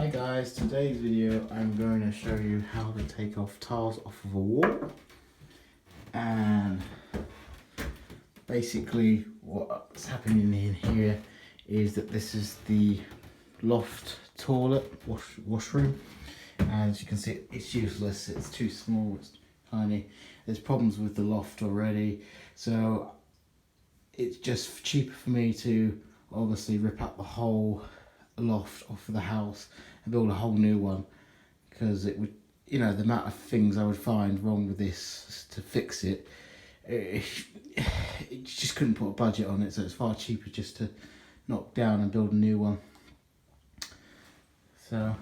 Hi guys, today's video I'm going to show you how to take off tiles off of a wall, and basically what's happening in here is that this is the loft toilet washroom. As you can see, it's useless, it's too small, it's tiny. There's problems with the loft already, so it's just cheaper for me to obviously rip out the whole loft off of the house and build a whole new one, because it would, the amount of things I would find wrong with this to fix it, it just couldn't put a budget on it, so it's far cheaper just to knock down and build a new one. So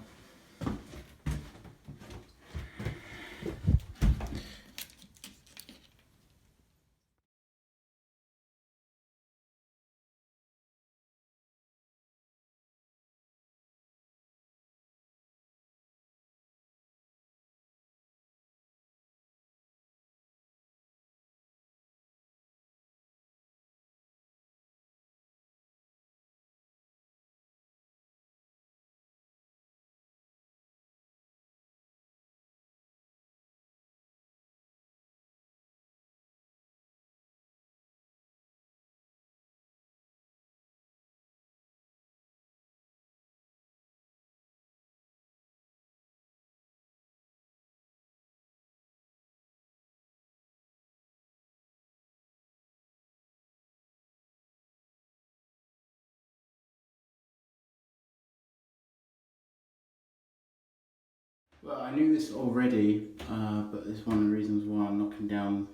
well, I knew this already, but this is one of the reasons why I'm knocking down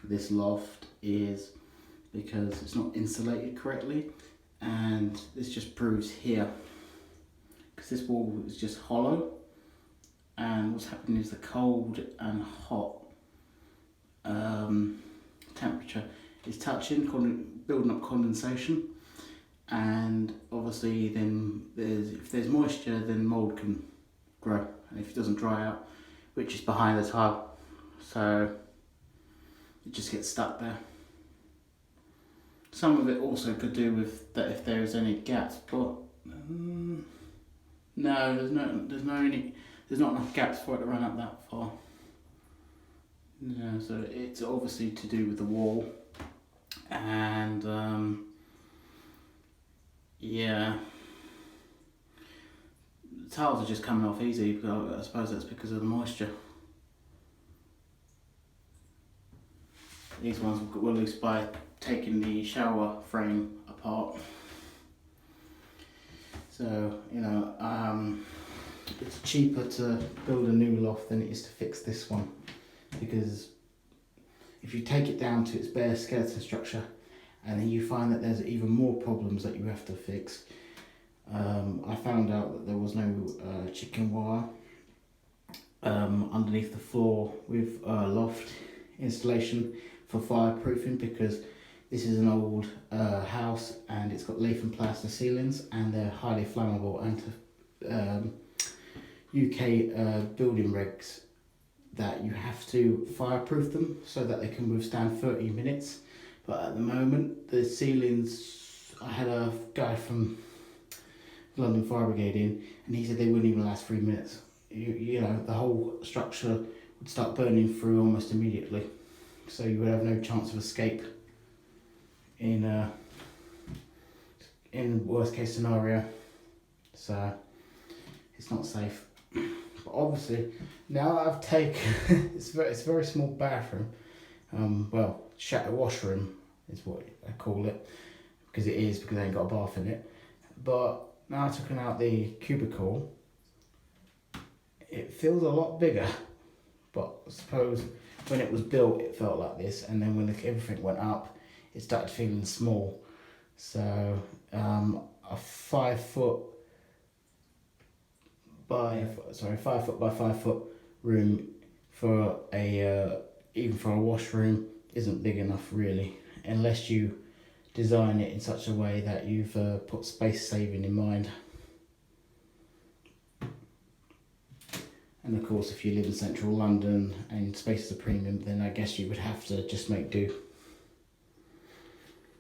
this loft is because it's not insulated correctly, and this just proves here, because this wall is just hollow, and what's happening is the cold and hot temperature is touching, building up condensation, and obviously then if there's moisture, then mould can grow, and if it doesn't dry out, which is behind the tile, so it just gets stuck there. Some of it also could do with that if there's any gaps, but no, there's not enough gaps for it to run up that far. Yeah, so it's obviously to do with the wall, and yeah, the tiles are just coming off easy, but I suppose that's because of the moisture. These ones were loose by taking the shower frame apart. So, it's cheaper to build a new loft than it is to fix this one, because if you take it down to its bare skeleton structure and then you find that there's even more problems that you have to fix. I found out that there was no chicken wire underneath the floor with loft installation for fireproofing, because this is an old house and it's got leaf and plaster ceilings, and they're highly flammable, and UK building regs that you have to fireproof them so that they can withstand 30 minutes. But at the moment, the ceilings, I had a guy from London Fire Brigade in, and he said they wouldn't even last 3 minutes. The whole structure would start burning through almost immediately, so you would have no chance of escape in worst case scenario. So it's not safe. But obviously, now that I've taken it's a very small bathroom, shatter washroom is what I call it, because it is, because I ain't got a bath in it. But now I've taken out the cubicle, it feels a lot bigger, but I suppose when it was built it felt like this, and then when everything went up it started feeling small. So a 5 foot by 5 foot room for a even for a washroom isn't big enough really, unless you design it in such a way that you've put space saving in mind. And of course, if you live in central London and space is a premium, then I guess you would have to just make do.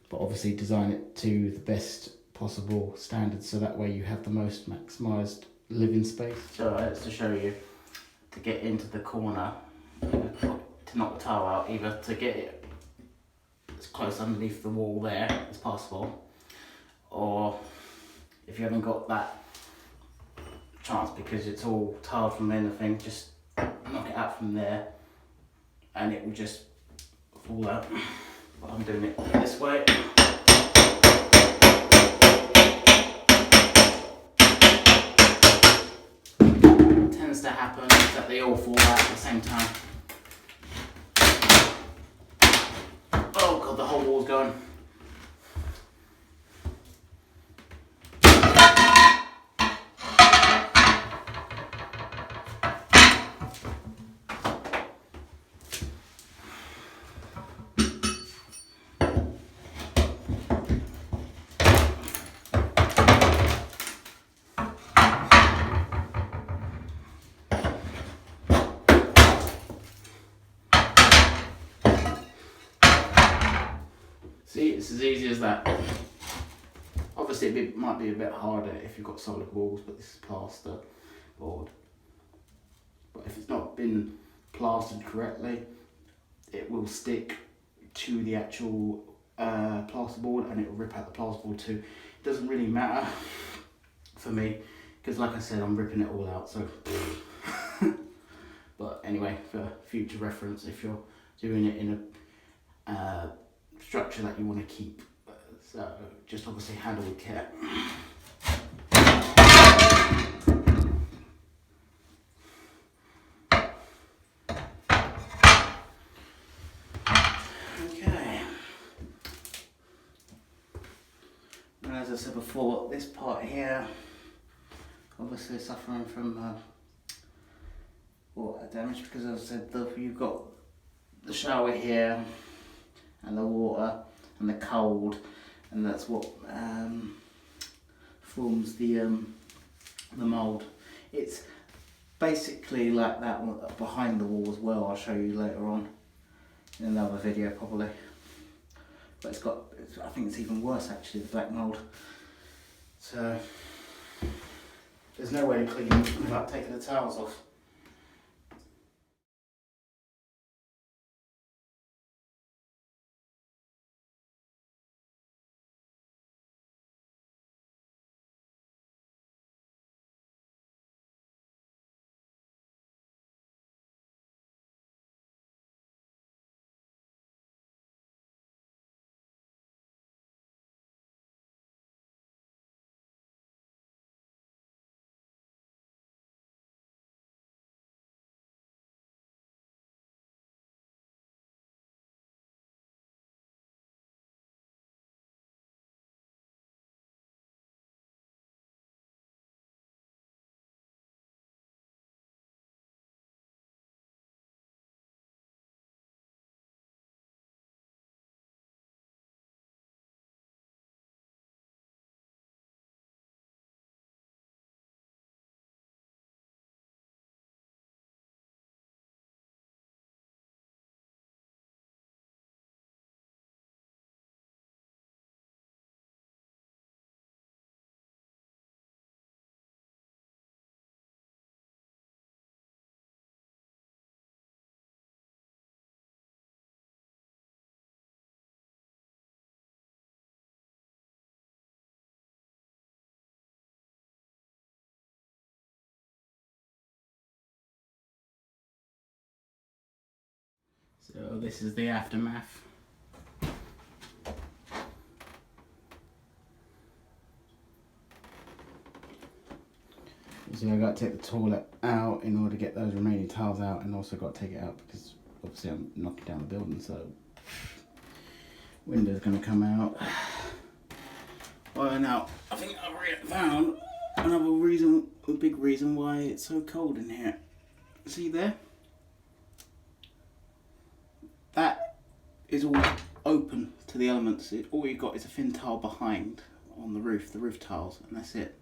But obviously design it to the best possible standards, so that way you have the most maximised living space. So it's to show you, to get into the corner, to knock the tile out, either to get it as close underneath the wall there as possible, or if you haven't got that chance because it's all tiled from anything, just knock it out from there and it will just fall out. But I'm doing it this way. What tends to happen is that they all fall out at the same time. Oh god, the whole wall's going. See, it's as easy as that. Obviously it might be a bit harder if you've got solid walls, but this is plaster board. But if it's not been plastered correctly, it will stick to the actual plasterboard and it will rip out the plasterboard too. It doesn't really matter for me, because like I said, I'm ripping it all out, so but anyway, for future reference, if you're doing it in a structure that you want to keep, so just obviously handle with care. Okay, and as I said before, this part here obviously suffering from water damage, because as I said, you've got the shower here and the water and the cold, and that's what forms the mould. It's basically like that one behind the wall as well. I'll show you later on in another video probably. But I think it's even worse actually, the black mould. So there's no way to clean it without taking the towels off. So this is the aftermath. So I've got to take the toilet out in order to get those remaining tiles out, and also got to take it out because obviously I'm knocking down the building, so window's going to come out. Well, now I think I've found another reason, a big reason why it's so cold in here. See there? That is all open to the elements. All you've got is a thin tile behind on the roof tiles, and that's it.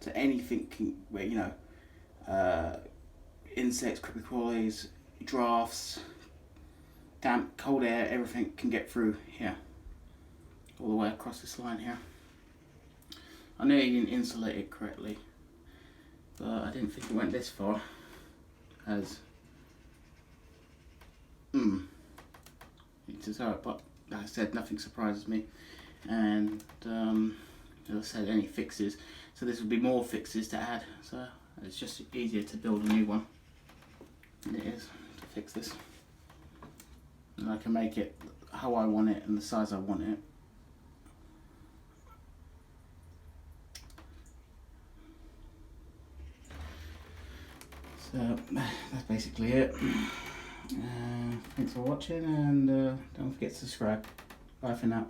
So anything can, where you know, insects, creepy crawlies, drafts, damp, cold air, everything can get through here, all the way across this line here. I knew you didn't insulate it correctly, but I didn't think it went this far. As it's alright, but like I said, nothing surprises me. And as I said, any fixes. So this would be more fixes to add. So it's just easier to build a new one than it is to fix this. And I can make it how I want it and the size I want it. So that's basically it. Thanks for watching, and don't forget to subscribe. Bye for now.